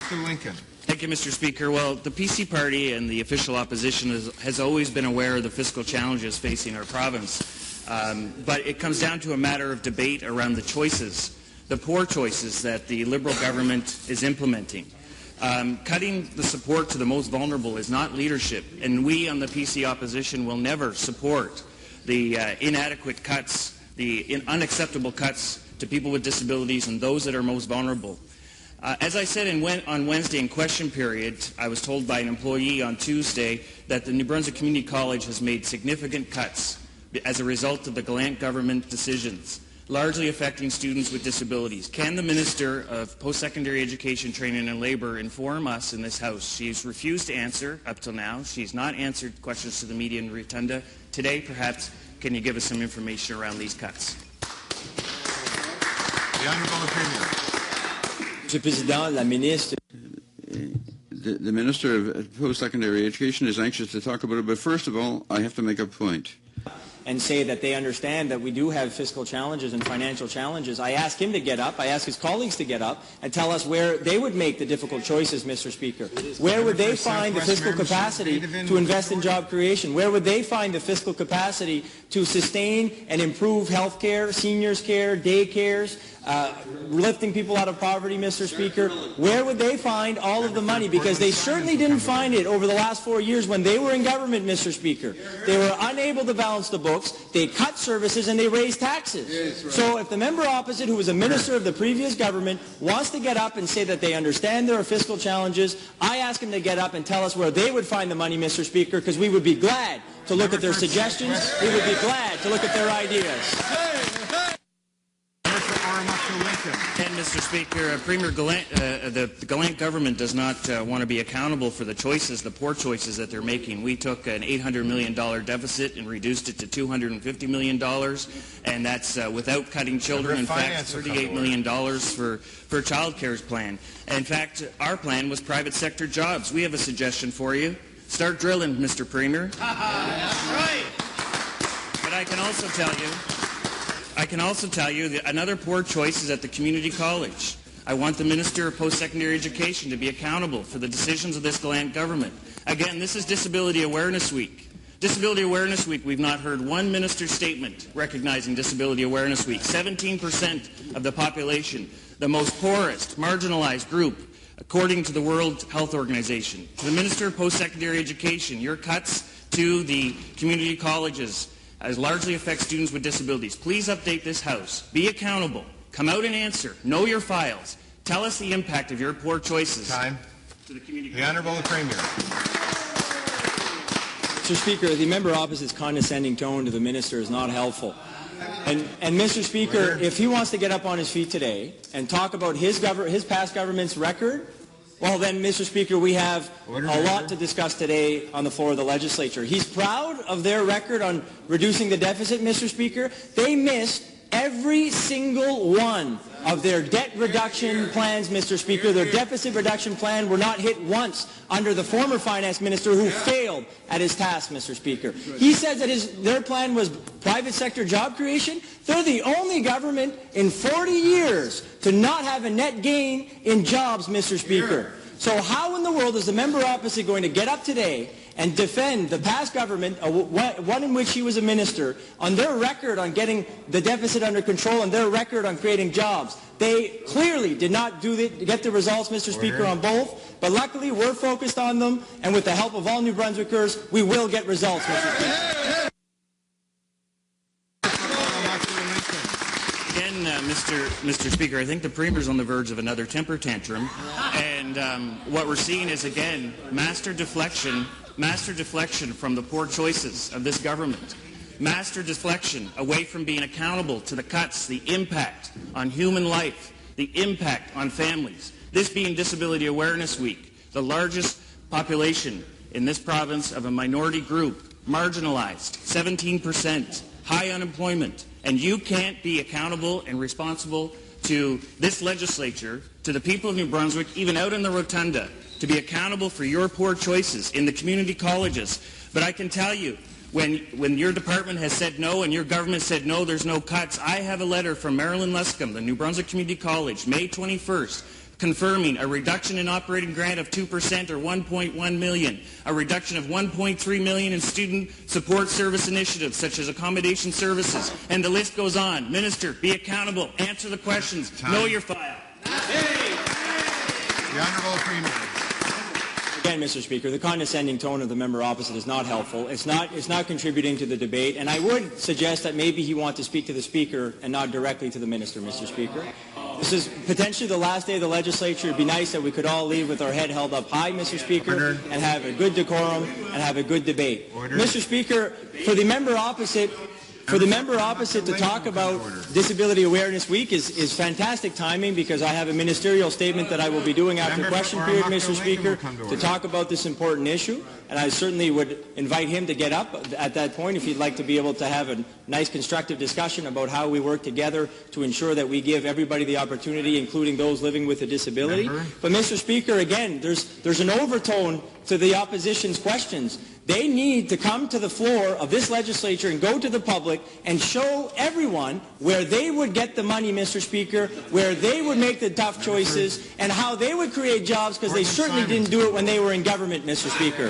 Mr. Lincoln. Thank you, Mr. Speaker. Well, the PC Party and the official opposition has always been aware of the fiscal challenges facing our province. But it comes down to a matter of debate around the choices, the poor choices that the Liberal government is implementing. Cutting the support to the most vulnerable is not leadership, and we on the PC opposition will never support the inadequate cuts, the unacceptable cuts to people with disabilities and those that are most vulnerable. As I said on Wednesday in question period, I was told by an employee on Tuesday that the New Brunswick Community College has made significant cuts as a result of the Gallant government decisions, largely affecting students with disabilities. Can the Minister of Post-Secondary Education, Training and Labour inform us in this House? She's refused to answer up till now. She's not answered questions to the media in Rotunda. Today, perhaps, can you give us some information around these cuts? The Honourable Premier. Monsieur le Président, la ministre. The Minister of Post-Secondary Education is anxious to talk about it, but first of all, I have to make a point. And say that they understand that we do have fiscal challenges and financial challenges. I ask him to get up, I ask his colleagues to get up and tell us where they would make the difficult choices, Mr. Speaker. Where would they find the fiscal capacity to invest in job creation? Where would they find the fiscal capacity to sustain and improve health care, seniors care, daycares, lifting people out of poverty, Mr. Speaker? Where would they find all of the money? Because they certainly didn't find it over the last 4 years when they were in government, Mr. Speaker. They were unable to balance the books, they cut services, and they raised taxes. So if the member opposite, who was a minister of the previous government, wants to get up and say that they understand there are fiscal challenges, I ask him to get up and tell us where they would find the money, Mr. Speaker, because we would be glad to look at their suggestions, we would be glad to look at their ideas. And, Mr. Speaker, Premier Gallant, the Gallant government does not want to be accountable for the choices, the poor choices that they're making. We took an $800 million deficit and reduced it to $250 million, and that's without cutting children. In fact, $38 million for child care's plan. In fact, our plan was private sector jobs. We have a suggestion for you. Start drilling, Mr. Premier. That's right. But I can also tell you that another poor choice is at the community college. I want the Minister of Post-Secondary Education to be accountable for the decisions of this Gallant government. Again, this is Disability Awareness Week. Disability Awareness Week, we've not heard one minister's statement recognizing Disability Awareness Week. 17% of the population, the most poorest, marginalized group, according to the World Health Organization. To the Minister of Post-Secondary Education, your cuts to the community colleges as largely affect students with disabilities. Please update this House. Be accountable. Come out and answer. Know your files. Tell us the impact of your poor choices. Time. To the community. The Honourable Premier. Mr. Speaker, the member opposite's condescending tone to the minister is not helpful. And Mr. Speaker, if he wants to get up on his feet today and talk about his past government's record, well then, Mr. Speaker, we have a lot to discuss today on the floor of the legislature. He's proud of their record on reducing the deficit, Mr. Speaker. They missed every single one of their debt reduction plans, Mr. Speaker. Their deficit reduction plan were not hit once under the former finance minister who failed at his task, Mr. Speaker. He says that their plan was private sector job creation. They're the only government in 40 years to not have a net gain in jobs, Mr. Speaker. So how in the world is the member opposite going to get up today and defend the past government, one in which he was a minister, on their record on getting the deficit under control and their record on creating jobs? They clearly did not get the results, Mr. Speaker, on both, but luckily we're focused on them, and with the help of all New Brunswickers, we will get results, Mr. Speaker. Again, Mr. Speaker, I think the Premier's on the verge of another temper tantrum, and what we're seeing is, again, master deflection from the poor choices of this government. Master deflection away from being accountable to the cuts, the impact on human life, the impact on families. This being Disability Awareness Week, the largest population in this province of a minority group, marginalized, 17%, high unemployment, and you can't be accountable and responsible to this legislature, to the people of New Brunswick, even out in the Rotunda, to be accountable for your poor choices in the community colleges. But I can tell you, when your department has said no and your government said no, there's no cuts. I have a letter from Marilyn Luscombe, the New Brunswick Community College, May 21st, confirming a reduction in operating grant of 2% or $1.1 million, a reduction of $1.3 million in student support service initiatives such as accommodation services, and the list goes on. Minister, be accountable, answer the questions, know your file. The Honourable Freeman. Again, Mr. Speaker, the condescending tone of the member opposite is not helpful. It's not contributing to the debate, and I would suggest that maybe he wants to speak to the Speaker and not directly to the Minister, Mr. Speaker. This is potentially the last day of the legislature. It would be nice that we could all leave with our head held up high, Mr. Speaker, and have a good decorum and have a good debate. Mr. Speaker, for the member opposite to talk about Disability Awareness Week is fantastic timing, because I have a ministerial statement that I will be doing after question period, Mr. Speaker, to talk about this important issue. And I certainly would invite him to get up at that point if he'd like to be able to have a nice constructive discussion about how we work together to ensure that we give everybody the opportunity, including those living with a disability. But Mr. Speaker, again, there's an overtone to the opposition's questions. They need to come to the floor of this legislature and go to the public and show everyone where they would get the money, Mr. Speaker, where they would make the tough choices, and how they would create jobs, because they certainly didn't do it when they were in government, Mr. Speaker.